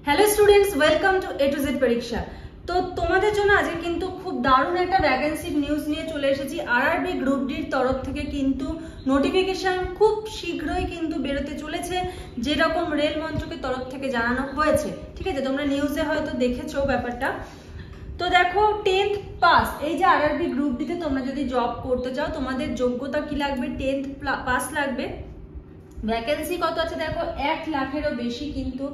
Hello students, welcome to A to Z পরীক্ষা। তো তোমাদের জন্য আজকে কিন্তু খুব দারুণ একটা ভ্যাকেন্সি নিউজ নিয়ে চলে এসেছি। আরআরবি গ্রুপ ডির তরফ থেকে কিন্তু নোটিফিকেশন খুব শীঘ্রই কিন্তু বেরোতে চলেছে, যেরকম রেল মন্ত্রকের তরফ থেকে জানানো হয়েছে। ঠিক আছে, তোমরা নিউজে হয়তো দেখেছো ব্যাপারটা। তো দেখো, 10th পাস, এই যে আরআরবি গ্রুপ ডিতে তোমরা যদি জব করতে চাও তোমাদের যোগ্যতা কি লাগবে? 10th পাস লাগবে। ভ্যাকেন্সি কত আছে দেখো, 1 লাখেরও বেশি কিন্তু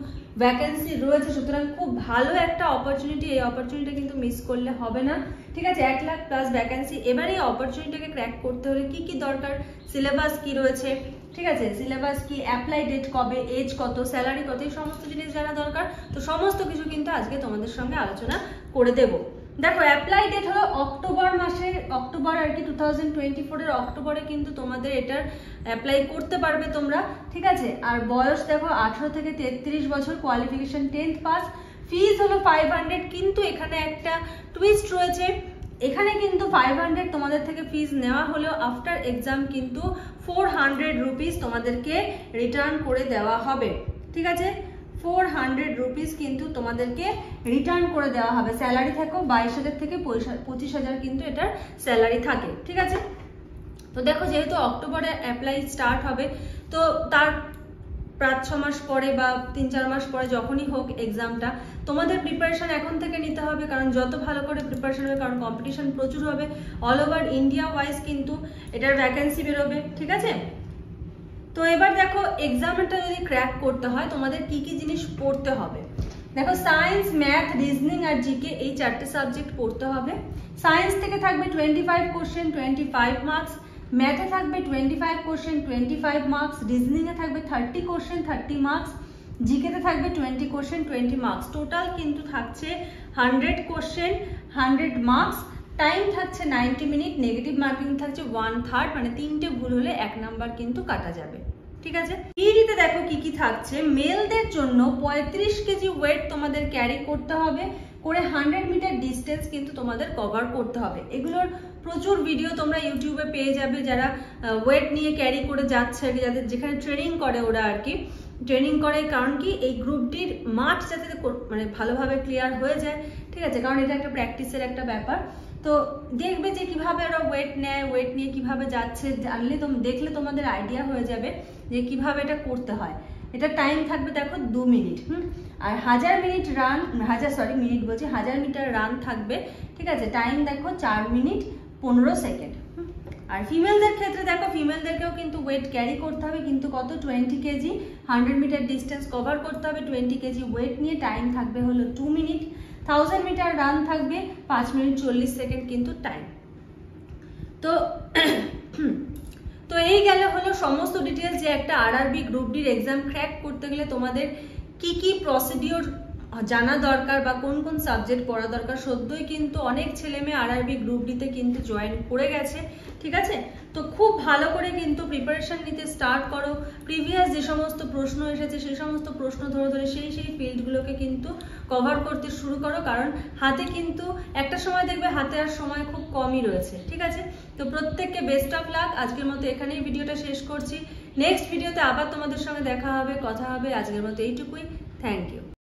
ভ্যাকেন্সি রয়েছে, সুতরাং খুব ভালো একটা অপরচুনিটি। এই অপরচুনিটি কিন্তু মিস করলে হবে না। ঠিক আছে, 1 লাখ প্লাস ভ্যাকেন্সি। এবার এই অপরচুনিটিকে ক্র্যাক করতে হলে কি কি দরকার, সিলেবাস কি রয়েছে, ঠিক আছে, সিলেবাস কি, অ্যাপ্লাই ডেট কবে, এজ কত, স্যালারি কত, এই সমস্ত জিনিস জানা দরকার। তো সমস্ত কিছু কিন্তু আজকে তোমাদের সঙ্গে আলোচনা করে দেবো। দেখো, অ্যাপ্লাই ডেট হলো অক্টোবর মাসের, অক্টোবর আর কি 2024 এর অক্টোবরে কিন্তু তোমাদের এটার অ্যাপ্লাই করতে পারবে তোমরা। ঠিক আছে, আর বয়স দেখো 18 থেকে 33 বছর, কোয়ালিফিকেশন 10th পাস। ফিজ হলো 500, কিন্তু এখানে একটা টুইস্ট রয়েছে। এখানে কিন্তু 500 তোমাদের থেকে ফিজ নেওয়া হলেও আফটার এক্সাম কিন্তু 400 রুপিস তোমাদেরকে রিটার্ন করে দেওয়া হবে। ঠিক আছে, 400 রুপিস কিন্তু তোমাদেরকে রিটার্ন করে দেওয়া হবে। স্যালারি থাকো 22,000 থেকে 25,000 কিন্তু এটার স্যালারি থাকে। ঠিক আছে, তো দেখো, যেহেতু অক্টোবরে অ্যাপ্লাই স্টার্ট হবে, তো তার 5-6 মাস পরে বা 3-4 মাস পরে যখনই হোক এক্সামটা, তোমাদের প্রিপারেশন এখন থেকে নিতে হবে। কারণ যত ভালো করে প্রিপারেশন হবে, কারণ কম্পিটিশন প্রচুর হবে, অল ওভার ইন্ডিয়া ওয়াইজ কিন্তু এটার ভ্যাকেন্সি বেরোবে। ঠিক আছে, তো এবার দেখো, এক্সামটা যদি ক্র্যাক করতে হয় তোমাদের কি কি জিনিস পড়তে হবে। দেখো, সায়েন্স, ম্যাথ, রিজনিং আর জিকে, এই 4টে সাবজেক্ট পড়তে হবে। সায়েন্স থেকে থাকবে 25 কোশ্চেন, 25 মার্কস। ম্যাথে থাকবে 25 কোশ্চেন, 25 মার্কস। রিজনিং এ থাকবে 30 কোশ্চেন, 30 মার্কস। জিকেতে থাকবে 20 কোশ্চেন, 20 মার্কস। টোটাল কিন্তু থাকছে 100 কোশ্চেন, 100 মার্কস। টাইম থাকছে 90 মিনিট। নেগেটিভ মার্কিং থাকছে 1/3, মানে 3টে ভুল হলে 1 নাম্বার কিন্তু কাটা যাবে। ঠিক আছে, ইডিতে দেখো কি কি থাকছে। মেলদের জন্য 35 কেজি ওয়েট তোমাদের ক্যারি করতে হবে, করে 100 মিটার ডিস্টেন্স কিন্তু তোমাদের কভার করতে হবে। এগুলোর প্রচুর ভিডিও তোমরা ইউটিউবে পেয়ে যাবে, যারা ওয়েট নিয়ে ক্যারি করে যাচ্ছে, যাদের যেখানে ট্রেনিং করে ওরা আর কি ট্রেনিং করে। কারণ কি, এই গ্রুপটির মাঠ যাতে মানে ভালোভাবে ক্লিয়ার হয়ে যায়। ঠিক আছে, কারণ এটা একটা প্র্যাকটিসের একটা ব্যাপার। তো দেখবে যে কিভাবে ওরা ওয়েট নেয়, ওয়েট নিয়ে কিভাবে যাচ্ছে, জানলে দেখলে তোমাদের আইডিয়া হয়ে যাবে যে কিভাবে এটা করতে হয়। এটা টাইম থাকবে দেখো 2 মিনিট। আর 1000 মিটার রান থাকবে। ঠিক আছে, টাইম দেখো 4 মিনিট 15 সেকেন্ড। আর ফিমেলদের ক্ষেত্রে দেখো, ফিমেলদেরকেও কিন্তু ওয়েট ক্যারি করতে হবে, কিন্তু কত, 20 কেজি। 100 মিটার ডিস্টেন্স কভার করতে হবে 20 কেজি ওয়েট নিয়ে। টাইম থাকবে হলো 2 মিনিট। 1000 মিটার রান থাকবে 5 মিনিট 40 সেকেন্ড কিন্তু টাইম। তো এই গেল হলো সমস্ত ডিটেলস, যে একটা আরআরবি গ্রুপ ডির এক্সাম ক্র্যাক করতে গেলে তোমাদের কি কি প্রসিডিওর জানা দরকার বা কোন কোন সাবজেক্ট পড়া দরকার। সদ্যই কিন্তু অনেক ছেলে মেয়ে আরআরবি গ্রুপ ডিতে কিন্তু জয়েন করে গেছে। ঠিক আছে, তো খুব ভালো করে কিন্তু প্রিপারেশন নিতে স্টার্ট করো। প্রিভিয়াস যে সমস্ত প্রশ্ন এসেছে সেই সমস্ত প্রশ্ন ধরে ধরে সেই ফিল্ডগুলোকে কিন্তু কভার করতে শুরু করো, কারণ হাতে কিন্তু একটা সময় দেখবে হাতে আর সময় খুব কমই রয়েছে। ঠিক আছে, তো প্রত্যেককে বেস্ট অফ লাক। আজকের মতো এখানেই ভিডিওটা শেষ করছি। নেক্সট ভিডিওতে আবার তোমাদের সঙ্গে দেখা হবে, কথা হবে। আজকের মতো এইটুকুই। Thank you.